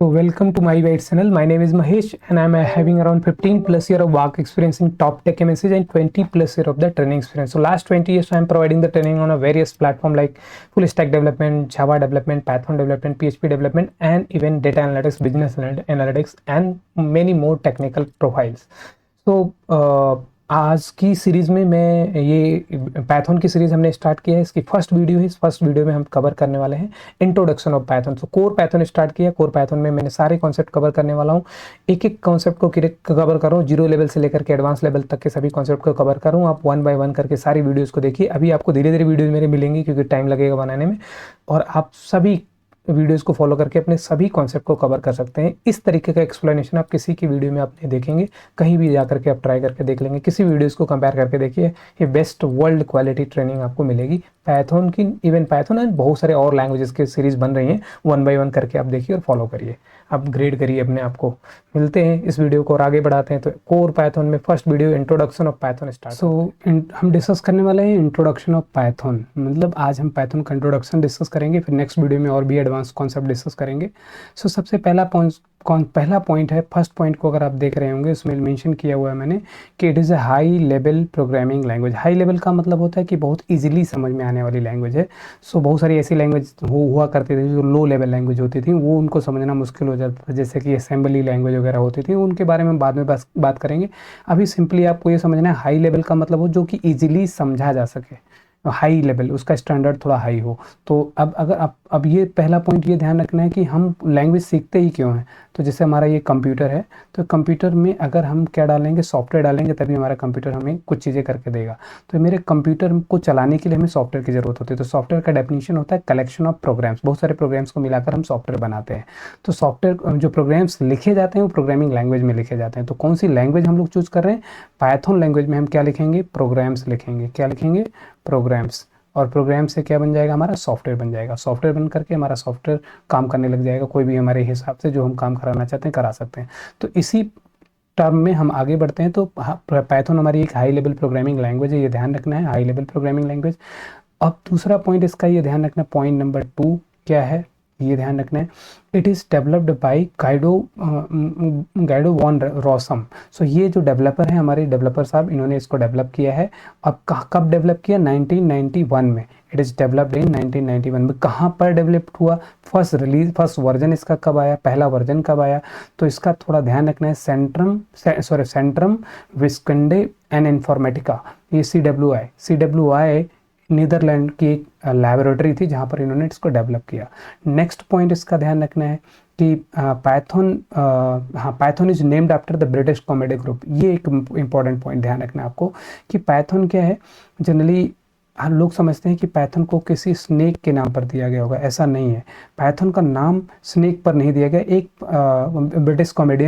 So welcome to my Bytes channel. My name is Mahesh and I'm having around 15 plus year of work experience in top tech MNCs and 20 plus year of the training experience. So last 20 years I'm providing the training on a various platform like full stack development, Java development, Python development, PHP development, and even data analytics, business analytics, and many more technical profiles. तो आज की series में मैं ये Python की series हमने start किया है। इसकी फर्स्ट वीडियो है। इस फर्स्ट वीडियो में हम कवर करने वाले हैं introduction of Python. So core Python start किया। कोर पाइथन में मैंने सारे कॉन्सेप्ट कवर करने वाला हूँ। एक एक कॉन्सेप्ट को कवर कर रहा हूँ, जीरो लेवल से लेकर के एडवांस लेवल तक के सभी कॉन्सेप्ट को कवर कर रहा हूँ। आप वन बाय वन करके सारी वीडियोज़ को देखिए। अभी आपको धीरे धीरे वीडियोज़ मेरे मिलेंगी क्योंकि टाइम लगेगा बनाने में, और आप सभी वीडियोस को फॉलो करके अपने सभी कॉन्सेप्ट को कवर कर सकते हैं। इस तरीके का एक्सप्लेनेशन आप किसी की वीडियो में आप नहीं देखेंगे, कहीं भी जाकर के आप ट्राई करके देख लेंगे। किसी वीडियोस को कंपेयर करके देखिए, ये बेस्ट वर्ल्ड क्वालिटी ट्रेनिंग आपको मिलेगी पाइथन की। इवन पाइथन एंड बहुत सारे और लैंग्वेजेस की सीरीज बन रही हैं, वन बाय वन करके आप देखिए और फॉलो करिए, अपग्रेड करिए अपने आप को। मिलते हैं इस वीडियो को और आगे बढ़ाते हैं। तो कोर पाइथन में first video introduction of Python start. हम डिस्कस करने वाले हैं इंट्रोडक्शन ऑफ पाइथन। मतलब आज हम पाइथन का इंट्रोडक्शन डिस्कस करेंगे, फिर नेक्स्ट वीडियो में और भी एडवांस कॉन्सेप्ट डिस्कस करेंगे। सबसे पहला पॉइंट है, फर्स्ट पॉइंट को अगर आप देख रहे होंगे उसमें मेंशन किया हुआ है मैंने कि it is a high level programming language. High level का मतलब होता है कि बहुत इजीली समझ में आने वाली लैंग्वेज है। बहुत सारी ऐसी लैंग्वेज हुआ करती थी जो लो लेवल लैंग्वेज होती थी, वो उनको समझना मुश्किल हो जाता था, जैसे कि असेंबली लैंग्वेज वगैरह होती थी। उनके बारे में बाद में बात करेंगे। अभी सिंपली आपको ये समझना है हाई लेवल का मतलब हो जो कि ईजिली समझा जा सके। हाई लेवल, उसका स्टैंडर्ड थोड़ा हाई हो। तो अब ये पहला पॉइंट ये ध्यान रखना है कि हम लैंग्वेज सीखते ही क्यों हैं। तो जैसे हमारा ये कंप्यूटर है, तो कंप्यूटर में अगर हम क्या डालेंगे, सॉफ्टवेयर डालेंगे, तभी हमारा कंप्यूटर हमें कुछ चीज़ें करके देगा। तो मेरे कंप्यूटर को चलाने के लिए हमें सॉफ्टवेयर की ज़रूरत होती है। तो सॉफ्टवेयर का डेफिनेशन होता है कलेक्शन ऑफ प्रोग्राम्स। बहुत सारे प्रोग्राम्स को मिलाकर हम सॉफ्टवेयर बनाते हैं। तो सॉफ्टवेयर जो प्रोग्राम्स लिखे जाते हैं वो प्रोग्रामिंग लैंग्वेज में लिखे जाते हैं। तो कौन सी लैंग्वेज हम लोग चूज़ कर रहे हैं, पाइथन लैंग्वेज में हम क्या लिखेंगे, प्रोग्राम्स लिखेंगे। क्या लिखेंगे, प्रोग्राम्स। और प्रोग्राम से क्या बन जाएगा, हमारा सॉफ्टवेयर बन जाएगा। सॉफ्टवेयर बन करके हमारा सॉफ्टवेयर काम करने लग जाएगा। कोई भी हमारे हिसाब से जो हम काम कराना चाहते हैं करा सकते हैं। तो इसी टर्म में हम आगे बढ़ते हैं। तो पाइथन हमारी एक हाई लेवल प्रोग्रामिंग लैंग्वेज है, ये ध्यान रखना है, हाई लेवल प्रोग्रामिंग लैंग्वेज। अब दूसरा पॉइंट इसका ये ध्यान रखना, पॉइंट नंबर 2 क्या है, ये ध्यान रखना है। It is developed by Guido van Rossum. So ये जो डेवलपर हैं, हमारे डेवलपर साहब, इन्होंने इसको डेवलप किया है। अब कब डेवलप किया, 1991 में। इट इज़ डेवलप्ड इन 1991 में। कहाँ पर डेवलप हुआ, फर्स्ट वर्जन इसका कब आया, पहला वर्जन कब आया, तो इसका थोड़ा ध्यान रखना है। सेंट्रम विस्कंडे एंड इन्फॉर्मेटिका, ये CWI नीदरलैंड की एक लैबोरेटरी थी जहाँ पर इन्होंने इसको डेवलप किया। नेक्स्ट पॉइंट इसका ध्यान रखना है कि Python is named after the British comedy group. ये एक इम्पॉर्टेंट पॉइंट ध्यान रखना है आपको कि पाइथन क्या है। जनरली हम लोग समझते हैं कि पाइथन को किसी स्नेक के नाम पर दिया गया होगा, ऐसा नहीं है। पाइथन का नाम स्नेक पर नहीं दिया गया। एक ब्रिटिश कॉमेडी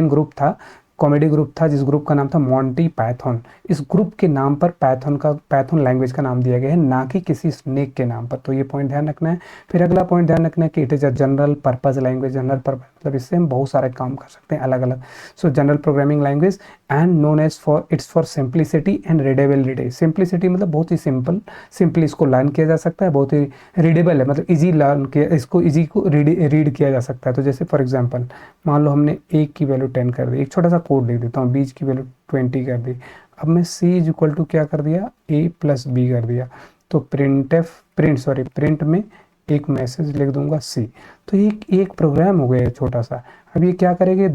ग्रुप था जिस ग्रुप का नाम था मॉन्टी पाइथन। इस ग्रुप के नाम पर पाइथन लैंग्वेज का नाम दिया गया है, ना कि किसी स्नेक के नाम पर। तो ये पॉइंट ध्यान रखना है। फिर अगला पॉइंट ध्यान रखना है कि it is a general purpose language. General purpose मतलब इससे हम बहुत सारे काम कर सकते हैं अलग अलग। So general programming language and known as for simplicity and readability. Simplicity मतलब बहुत ही सिंपली इसको लर्न किया जा सकता है। बहुत ही रीडेबल है, मतलब इजी लर्न किया, इसको इजी को रीड किया जा सकता है। तो जैसे फॉर एग्जांपल मान लो हमने एक की वैल्यू 10 कर दी, एक छोटा सा कोड लिख देता हूँ, बीच की वैल्यू 20 कर दी। अब मैं C इज इक्वल टू क्या कर दिया, A प्लस B कर दिया। तो प्रिंट में एक मैसेज लिख दूंगा C। तो ये एक प्रोग्राम हो गया छोटा सा। अब ये क्या करेगा, ये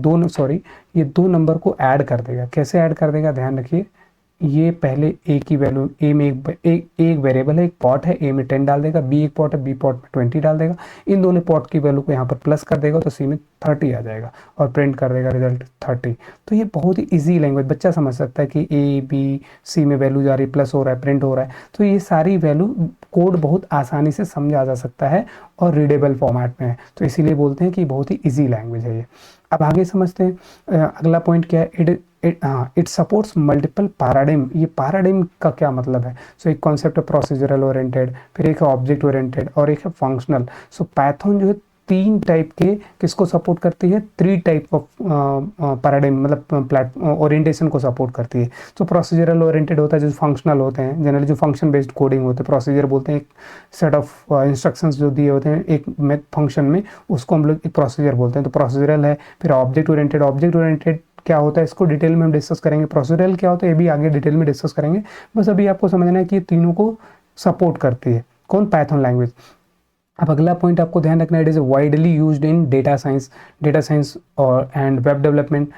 दो नंबर को ऐड कर देगा। कैसे ऐड कर देगा, ध्यान रखिए। ये पहले A की वैल्यू, A में एक वेरिएबल है, एक पॉट है, A में 10 डाल देगा, B एक पॉट है, B पॉट में 20 डाल देगा। इन दोनों पॉट की वैल्यू को यहाँ पर प्लस कर देगा तो C में 30 आ जाएगा और प्रिंट कर देगा रिजल्ट 30। तो ये बहुत ही इजी लैंग्वेज, बच्चा समझ सकता है कि A B C में वैल्यू जा रही है, प्लस हो रहा है, प्रिंट हो रहा है। तो ये सारी वैल्यू कोड बहुत आसानी से समझा जा सकता है और रीडेबल फॉर्मेट में है। तो इसीलिए बोलते हैं कि बहुत ही ईजी लैंग्वेज है ये। अब आगे समझते हैं अगला पॉइंट क्या है। It supports multiple paradigm. ये पैराडिम का क्या मतलब है, सो एक कॉन्सेप्ट है प्रोसीजरल ओरिएंटेड, फिर एक है ऑब्जेक्ट ओरिएंटेड और एक है फंक्शनल। सो पाइथन जो है 3 टाइप के किसको सपोर्ट करती है, 3 टाइप ऑफ पैराडाइम मतलब ओरिएंटेशन को सपोर्ट करती है। तो प्रोसीजरल ओरिएंटेड होता है जो फंक्शनल होते हैं, जनरली जो फंक्शन बेस्ड कोडिंग होते हैं। प्रोसीजर बोलते हैं एक सेट ऑफ इंस्ट्रक्शंस जो दिए होते हैं एक फंक्शन में, उसको हम लोग एक प्रोसीजर बोलते हैं, तो प्रोसीजरल है। फिर ऑब्जेक्ट ओरिएंटेड क्या होता है इसको डिटेल में हम डिस्कस करेंगे। प्रोसीजरल क्या होता है ये भी आगे डिटेल में डिस्कस करेंगे, बस अभी आपको समझना है कि तीनों को सपोर्ट करती है कौन, पाइथन लैंग्वेज। अब अगला पॉइंट आपको ध्यान रखना है, it is widely used in data science और and web development,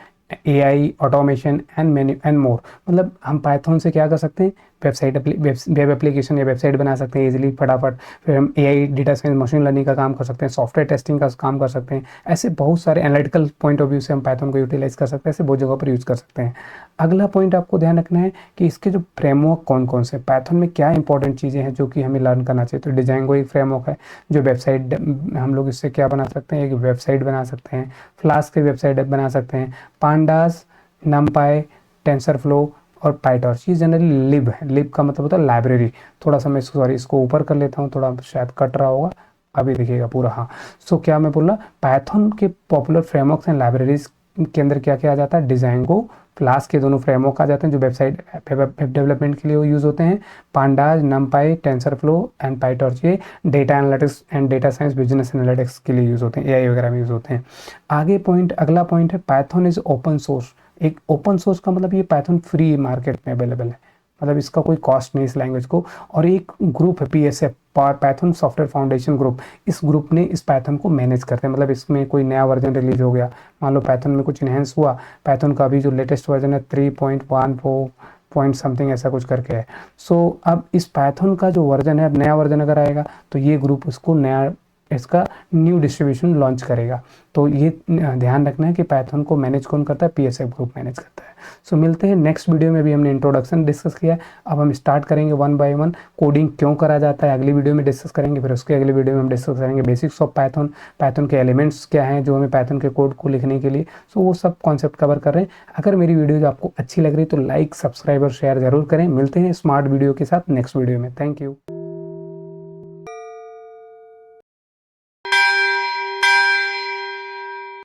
AI, automation and more. मतलब हम पाइथन से क्या कर सकते हैं, वेब एप्लीकेशन या वेबसाइट बना सकते हैं इजीली फटाफट। फिर हम AI, data science, machine learning का काम कर सकते हैं, सॉफ्टवेयर टेस्टिंग का काम कर सकते हैं। ऐसे बहुत सारे एनालिटिकल पॉइंट ऑफ व्यू से हम पाइथन को यूटिलाइज कर सकते हैं, ऐसे बहुत जगह पर यूज़ कर सकते हैं। अगला पॉइंट आपको ध्यान रखना है कि इसके जो फ्रेमवर्क कौन कौन से, पाइथन में क्या इंपॉर्टेंट चीज़ें हैं जो कि हमें लर्न करना चाहिए। तो डिजाइंगो एक फ्रेमवर्क है जो वेबसाइट, हम लोग इससे क्या बना सकते हैं, एक वेबसाइट बना सकते हैं, फ्लास्क की वेबसाइट बना सकते हैं। पांडास, नमपाई, टेंसरफ्लो और पाइटॉर्च, ये जनरली लिब है। लिब का मतलब होता है लाइब्रेरी। थोड़ा सा मैं इसको ऊपर कर लेता हूँ, थोड़ा शायद कट रहा होगा, अभी देखिएगा पूरा। हाँ, सो क्या मैं बोल रहा, पाइथन के पॉपुलर फ्रेमवर्क्स एंड लाइब्रेरीज के अंदर क्या क्या आ जाता है, डिजाइंगो, फ्लास्क के दोनों फ्रेमवर्क आ जाते हैं जो वेबसाइट वेब डेवलपमेंट के लिए यूज़ होते हैं। Pandas, NumPy, TensorFlow and PyTorch ये data analytics and data science, business analytics के लिए यूज़ होते हैं, एआई वगैरह में यूज़ होते हैं। अगला पॉइंट है पाइथन इज ओपन सोर्स। एक ओपन सोर्स का मतलब ये पाइथन फ्री मार्केट में अवेलेबल है, मतलब इसका कोई कॉस्ट नहीं इस लैंग्वेज को। और एक ग्रुप है PSF, Python software foundation group, इस ग्रुप ने इस पाइथन को मैनेज करते हैं। मतलब इसमें कोई नया वर्जन रिलीज हो गया, मान लो पाइथन में कुछ इन्हेंस हुआ, पाइथन का अभी जो लेटेस्ट वर्जन है 3.14 पॉइंट समथिंग ऐसा कुछ करके है। सो अब इस पाइथन का जो वर्जन है, अब नया वर्जन अगर आएगा तो ये ग्रुप उसको नया इसका न्यू डिस्ट्रीब्यूशन लॉन्च करेगा। तो ये ध्यान रखना है कि पाइथन को मैनेज कौन करता है, पीएसएफ ग्रुप मैनेज करता है। सो मिलते हैं नेक्स्ट वीडियो में। भी हमने इंट्रोडक्शन डिस्कस किया है, अब हम स्टार्ट करेंगे 1 बाय 1 कोडिंग क्यों करा जाता है, अगली वीडियो में डिस्कस करेंगे। फिर उसके अगली वीडियो में हम डिस्कस करेंगे बेसिक्स ऑफ पाइथन, पाइथन के एलिमेंट्स क्या हैं जो हमें पाइथन के कोड को लिखने के लिए। सो वो सब कॉन्सेप्ट कवर कर रहे हैं। अगर मेरी वीडियो आपको अच्छी लग रही है तो लाइक, सब्सक्राइब और शेयर जरूर करें। मिलते हैं स्मार्ट वीडियो के साथ नेक्स्ट वीडियो में। Thank you.